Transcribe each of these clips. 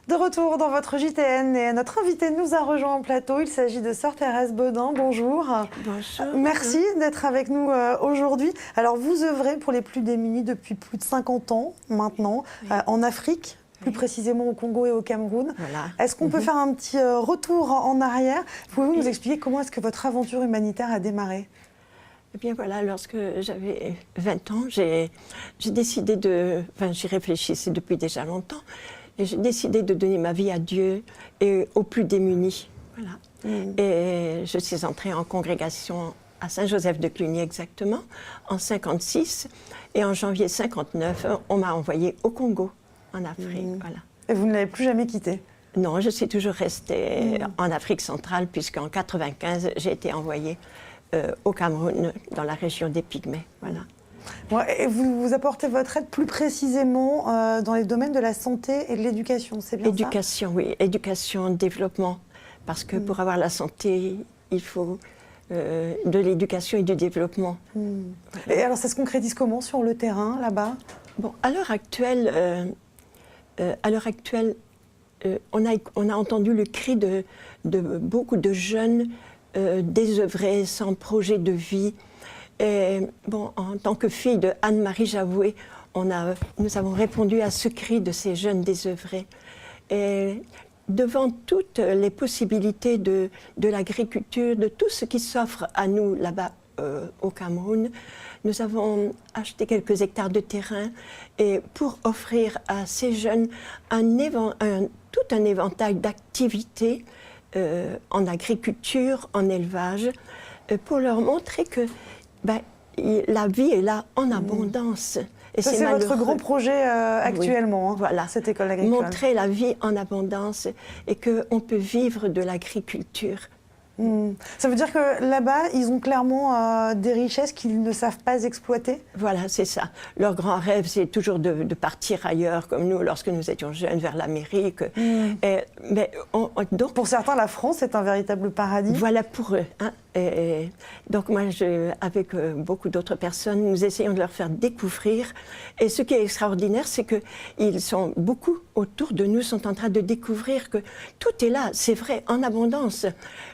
De retour dans votre JTN et notre invité nous a rejoint en plateau. Il s'agit de Sœur Thérèse Bedin. Bonjour. Bonjour. Merci d'être avec nous aujourd'hui. Alors vous œuvrez pour les plus démunis depuis plus de 50 ans maintenant, en Afrique, plus précisément au Congo et au Cameroun. Voilà. Est-ce qu'on peut faire un petit retour en arrière? Pouvez-vous nous expliquer comment est-ce que votre aventure humanitaire a démarré? Eh bien voilà, lorsque j'avais 20 ans, j'ai décidé de... Enfin, j'y réfléchissais depuis déjà longtemps. Et j'ai décidé de donner ma vie à Dieu et aux plus démunis. Voilà. Et je suis entrée en congrégation à Saint-Joseph de Cluny exactement, en 56. Et en janvier 59, on m'a envoyée au Congo, en Afrique. Voilà. Et vous ne l'avez plus jamais quitté? Non, je suis toujours restée en Afrique centrale, puisqu'en 95, j'ai été envoyée au Cameroun, dans la région des Pygmées. Voilà. Et vous apportez votre aide plus précisément dans les domaines de la santé et de l'éducation, c'est bien éducation, ça? Oui, éducation, développement. Parce que pour avoir la santé, il faut de l'éducation et du développement. Voilà. Et alors ça se concrétise comment sur le terrain, là-bas? Bon, à l'heure actuelle, on a entendu le cri de beaucoup de jeunes désœuvrés, sans projet de vie. Et bon, en tant que fille de Anne-Marie Javoué, nous avons répondu à ce cri de ces jeunes désœuvrés. Et devant toutes les possibilités de l'agriculture, de tout ce qui s'offre à nous là-bas au Cameroun, nous avons acheté quelques hectares de terrain et pour offrir à ces jeunes tout un éventail d'activités en agriculture, en élevage, pour leur montrer que la vie est là en abondance. Et c'est votre grand projet actuellement, oui, voilà. Cette école agricole. Montrer la vie en abondance et qu'on peut vivre de l'agriculture. Ça veut dire que là-bas, ils ont clairement des richesses qu'ils ne savent pas exploiter? Voilà, c'est ça. Leur grand rêve, c'est toujours de partir ailleurs, comme nous, lorsque nous étions jeunes, vers l'Amérique. Donc, pour certains, la France est un véritable paradis. Voilà pour eux. Hein. Et donc moi, avec beaucoup d'autres personnes, nous essayons de leur faire découvrir. Et ce qui est extraordinaire, c'est qu'ils sont beaucoup autour de nous, sont en train de découvrir que tout est là, c'est vrai, en abondance.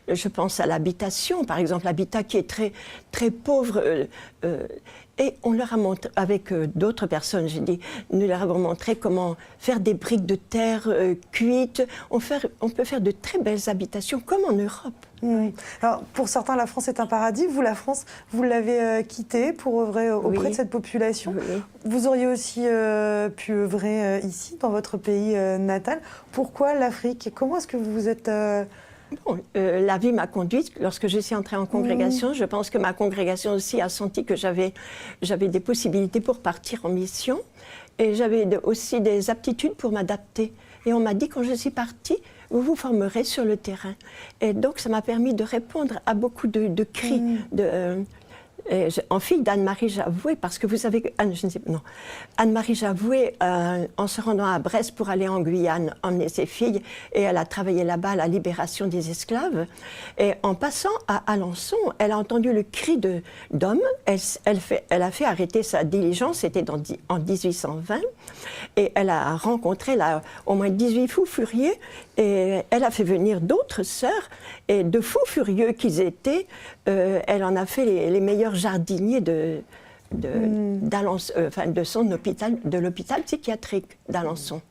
Je pense à l'habitation, par exemple, l'habitat qui est très, très pauvre. Et on leur a montré, avec d'autres personnes, nous leur avons montré comment faire des briques de terre cuites. On peut faire de très belles habitations, comme en Europe. Alors, pour certains, la France est un paradis. Vous, la France, vous l'avez quittée pour œuvrer auprès de cette population. Oui. Vous auriez aussi pu œuvrer ici, dans votre pays natal. Pourquoi l'Afrique? Comment est-ce que vous vous êtes... Bon, la vie m'a conduite. Lorsque je suis entrée en congrégation, je pense que ma congrégation aussi a senti que j'avais des possibilités pour partir en mission. Et j'avais aussi des aptitudes pour m'adapter. Et on m'a dit, quand je suis partie, vous vous formerez sur le terrain. Et donc, ça m'a permis de répondre à beaucoup de cris en fille d'Anne-Marie Javoué, parce que vous savez, Anne-Marie Javoué, en se rendant à Brest pour aller en Guyane, emmenait ses filles, et elle a travaillé là-bas à la libération des esclaves. Et en passant à Alençon, elle a entendu le cri d'homme, elle a fait arrêter sa diligence, c'était en 1820, et elle a rencontré là, au moins 18 fous furieux, et elle a fait venir d'autres sœurs, et de fous furieux qu'ils étaient, elle en a fait les meilleurs jardiniers de l'hôpital psychiatrique d'Alençon.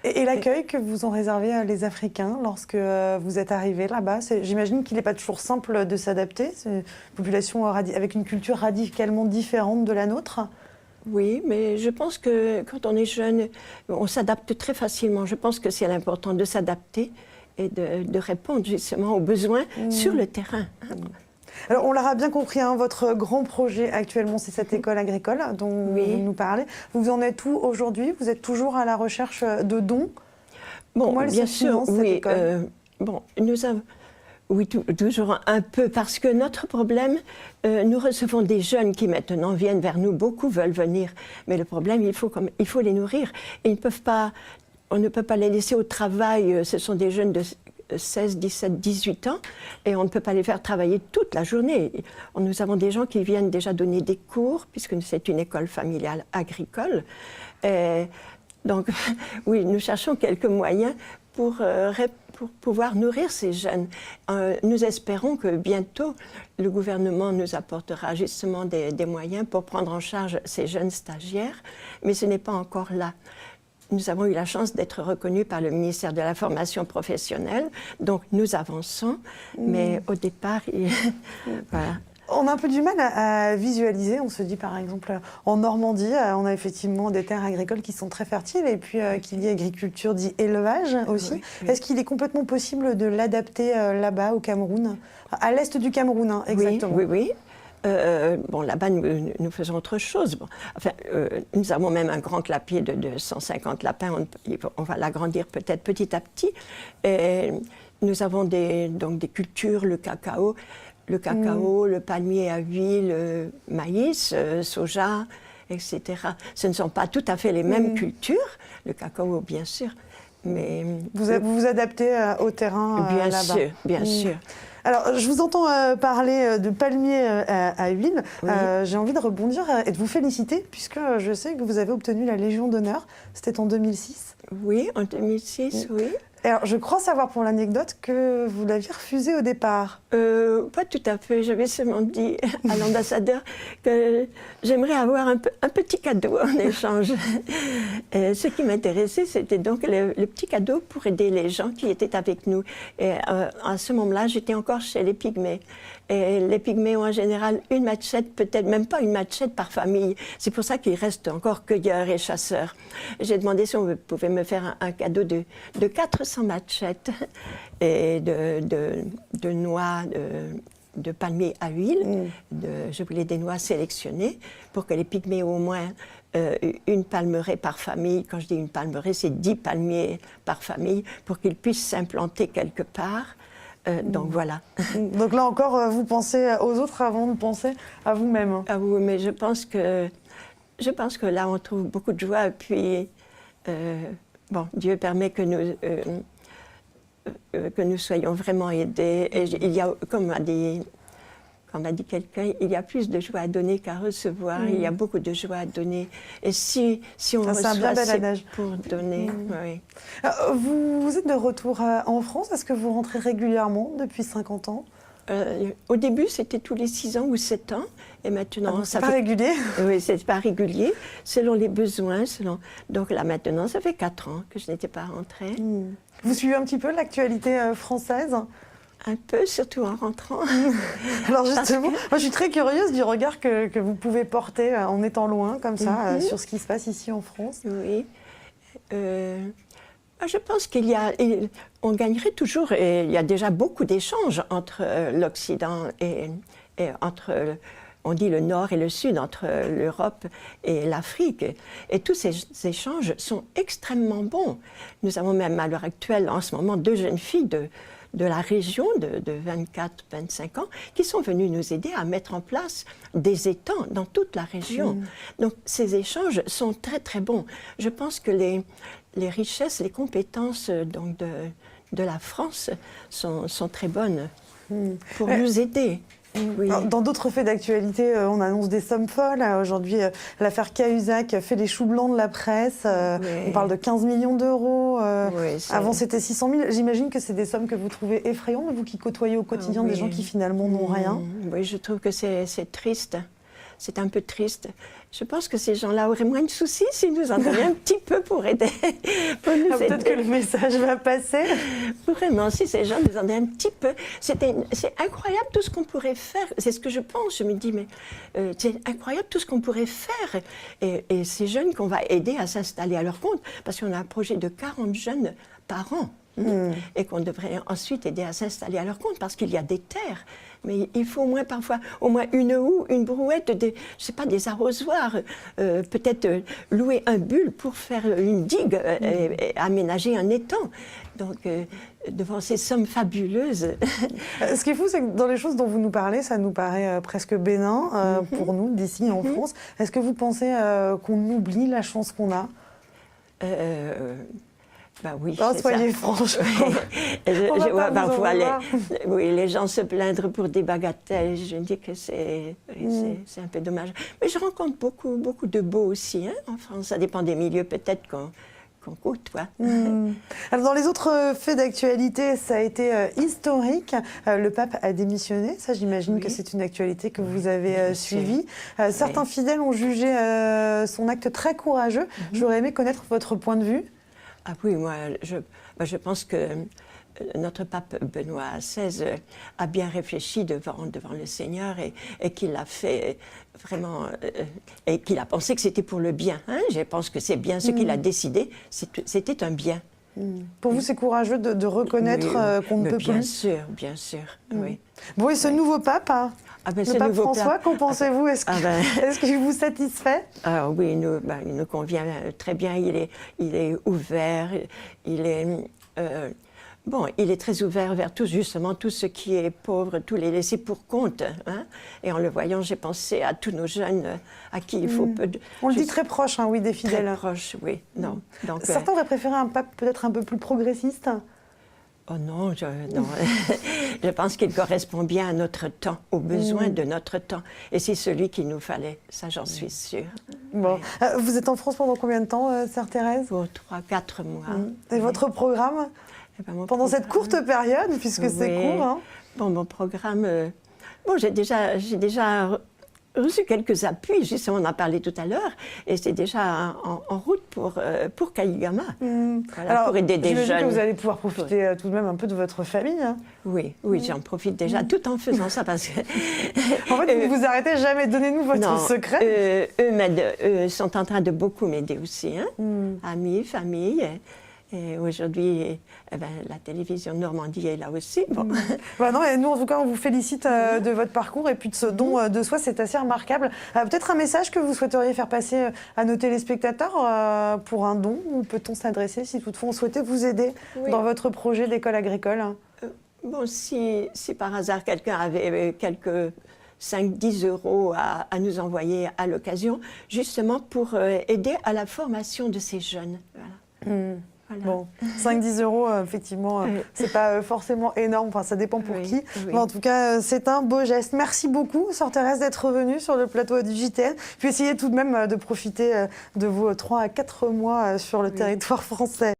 Et l'accueil que vous ont réservé les Africains lorsque vous êtes arrivés là-bas, j'imagine qu'il n'est pas toujours simple de s'adapter. C'est une population avec une culture radicalement différente de la nôtre. Oui, mais je pense que quand on est jeune, on s'adapte très facilement. Je pense que c'est important de s'adapter et de répondre justement aux besoins sur le terrain. Alors, on l'aura bien compris, hein, votre grand projet actuellement, c'est cette école agricole dont vous nous parlez. Vous en êtes où aujourd'hui? Vous êtes toujours à la recherche de dons? Bon, bien sûr, oui. Nous avons... Oui, toujours un peu, parce que notre problème, nous recevons des jeunes qui maintenant viennent vers nous, beaucoup veulent venir, mais le problème, il faut les nourrir. Et on ne peut pas les laisser au travail, ce sont des jeunes de 16, 17, 18 ans, et on ne peut pas les faire travailler toute la journée. Nous avons des gens qui viennent déjà donner des cours, puisque c'est une école familiale agricole, Donc, oui, nous cherchons quelques moyens pour pouvoir nourrir ces jeunes. Nous espérons que bientôt, le gouvernement nous apportera justement des moyens pour prendre en charge ces jeunes stagiaires, mais ce n'est pas encore là. Nous avons eu la chance d'être reconnus par le ministère de la Formation professionnelle, donc nous avançons, mais au départ, voilà. On a un peu du mal à visualiser. On se dit, par exemple, en Normandie, on a effectivement des terres agricoles qui sont très fertiles et puis qu'il y a agriculture dit élevage aussi. Oui, oui. Est-ce qu'il est complètement possible de l'adapter là-bas au Cameroun, à l'est du Cameroun, hein, exactement? Oui, oui, oui. Bon, là-bas, nous faisons autre chose. Bon, enfin, nous avons même un grand clapier de 150 lapins. On va l'agrandir peut-être petit à petit. Et nous avons donc des cultures, le cacao, le palmier à huile, le maïs, soja, etc. Ce ne sont pas tout à fait les mêmes cultures, le cacao bien sûr, mais... Vous vous adaptez au terrain bien là-bas. sûr, bien sûr. Alors, je vous entends parler de palmier à huile. Oui. J'ai envie de rebondir et de vous féliciter, puisque je sais que vous avez obtenu la Légion d'honneur. C'était en 2006. Oui, en 2006, oui. Alors, je crois savoir pour l'anecdote que vous l'aviez refusé au départ. Pas tout à fait. J'avais seulement dit à l'ambassadeur que j'aimerais avoir un petit cadeau en échange. Ce qui m'intéressait, c'était donc le petit cadeau pour aider les gens qui étaient avec nous. Et à ce moment-là, j'étais encore chez les Pygmées. Et les Pygmées ont en général une machette, peut-être même pas une machette par famille. C'est pour ça qu'ils restent encore cueilleurs et chasseurs. J'ai demandé si on pouvait me faire un cadeau de 400 machettes et de noix de palmier à huile. Je voulais des noix sélectionnées pour que les Pygmées aient au moins une palmeraie par famille. Quand je dis une palmeraie, c'est 10 palmiers par famille pour qu'ils puissent s'implanter quelque part. Donc voilà. Donc là encore, vous pensez aux autres avant de penser à vous-même. Ah oui, mais je pense que là, on trouve beaucoup de joie. Et puis, bon, Dieu permet que nous soyons vraiment aidés. Et il y a, comme m'a dit quelqu'un, il y a plus de joie à donner qu'à recevoir. Il y a beaucoup de joie à donner. Et si on reçoit, c'est pour donner. Oui. Vous êtes de retour en France. Est-ce que vous rentrez régulièrement depuis 50 ans? Au début, c'était tous les 6 ans ou 7 ans. Et maintenant, c'est pas régulier? Oui, c'est pas régulier, selon les besoins. Donc là, maintenant, ça fait 4 ans que je n'étais pas rentrée. Vous suivez un petit peu l'actualité française? Un peu, surtout en rentrant. Alors justement, moi je suis très curieuse du regard que vous pouvez porter en étant loin, comme ça, sur ce qui se passe ici en France. Oui. Je pense on gagnerait toujours, et il y a déjà beaucoup d'échanges entre l'Occident et entre, on dit le Nord et le Sud, entre l'Europe et l'Afrique. Et tous ces échanges sont extrêmement bons. Nous avons même à l'heure actuelle, en ce moment, 2 jeunes filles de la région de 24-25 ans qui sont venues nous aider à mettre en place des étangs dans toute la région. Donc ces échanges sont très très bons. Je pense que les richesses, les compétences donc de la France sont très bonnes pour nous aider. Oui. Dans d'autres faits d'actualité, on annonce des sommes folles. Aujourd'hui, l'affaire Cahuzac fait les choux blancs de la presse. On parle de 15 millions d'euros. Avant, c'était 600 000. J'imagine que c'est des sommes que vous trouvez effrayantes, vous qui côtoyez au quotidien des gens qui finalement n'ont rien. Oui, je trouve que c'est triste. C'est un peu triste. Je pense que ces gens-là auraient moins de soucis s'ils nous en donnaient un petit peu pour aider. Peut-être que le message va passer. Vraiment, si ces gens nous en donnaient un petit peu. C'est incroyable tout ce qu'on pourrait faire. C'est ce que je pense. Je me dis, mais c'est incroyable tout ce qu'on pourrait faire. Et ces jeunes qu'on va aider à s'installer à leur compte, parce qu'on a un projet de 40 jeunes par an. Et qu'on devrait ensuite aider à s'installer à leur compte, parce qu'il y a des terres. Mais il faut parfois au moins une houe, une brouette, je sais pas, des arrosoirs, peut-être louer un bulle pour faire une digue et aménager un étang. Donc, devant ces sommes fabuleuses. Ce qui est fou, c'est que dans les choses dont vous nous parlez, ça nous paraît presque bénin pour nous, d'ici en France. Est-ce que vous pensez qu'on oublie la chance qu'on a? Bah oui, soyez franche. Je vois parfois les gens se plaindre pour des bagatelles. Je dis que c'est un peu dommage. Mais je rencontre beaucoup de beaux aussi en France. Ça dépend des milieux, peut-être qu'on coûte. Quoi. Alors, dans les autres faits d'actualité, ça a été historique. Le pape a démissionné. Ça, j'imagine que c'est une actualité que vous avez suivie. Certains fidèles ont jugé son acte très courageux. J'aurais aimé connaître votre point de vue. Ah oui, moi, je pense que notre pape Benoît XVI a bien réfléchi devant le Seigneur et qu'il a fait vraiment, et qu'il a pensé que c'était pour le bien. Hein. Je pense que c'est bien ce qu'il a décidé, c'était un bien. Pour vous, c'est courageux de reconnaître qu'on ne peut plus. Bien sûr, oui. Bon, et ce nouveau pape, le pape François, qu'en pensez-vous? Est-ce qu'il vous satisfait? Oui, il nous convient très bien. Il est ouvert, il est très ouvert vers tout ce qui est pauvre, tous les laissés pour compte. Hein. Et en le voyant, j'ai pensé à tous nos jeunes à qui il faut peu de... On le dit très proche, oui, des fidèles. Très proche, oui. Non. Donc, certains auraient préféré un pape peut-être un peu plus progressiste. Oh non, non. Je pense qu'il correspond bien à notre temps, aux besoins de notre temps. Et c'est celui qu'il nous fallait, ça j'en suis sûre. Bon. Vous êtes en France pendant combien de temps, Sœur Thérèse? Pour 3-4 mois. Et votre programme pendant cette courte période, puisque c'est court, hein. Bon, mon programme... j'ai déjà reçu quelques appuis, justement, on en parlait tout à l'heure, et c'est déjà en route pour Kayigama, Alors, pour aider des jeunes. J'imagine que vous allez pouvoir profiter tout de même un peu de votre famille. Hein. Oui, j'en profite déjà, tout en faisant ça, parce que... En fait, vous ne vous arrêtez jamais, donnez-nous votre secret. Eux m'aident, sont en train de beaucoup m'aider aussi, hein. Amis, famille... Et aujourd'hui, la télévision Normandie est là aussi. Bon. Non, et nous, en tout cas, on vous félicite de votre parcours et puis de ce don de soi, c'est assez remarquable. Peut-être un message que vous souhaiteriez faire passer à nos téléspectateurs pour un don, où peut-on s'adresser si toutefois on souhaitait vous aider dans votre projet d'école agricole? Si par hasard quelqu'un avait quelques 5-10 euros à nous envoyer à l'occasion, justement pour aider à la formation de ces jeunes. Voilà. Voilà. Bon, 5-10 euros, effectivement, c'est pas forcément énorme, enfin, ça dépend pour qui. Mais en tout cas, c'est un beau geste. Merci beaucoup, Sœur Thérèse, d'être revenue sur le plateau du JTN. Puis essayez tout de même de profiter de vos 3 à 4 mois sur le territoire français.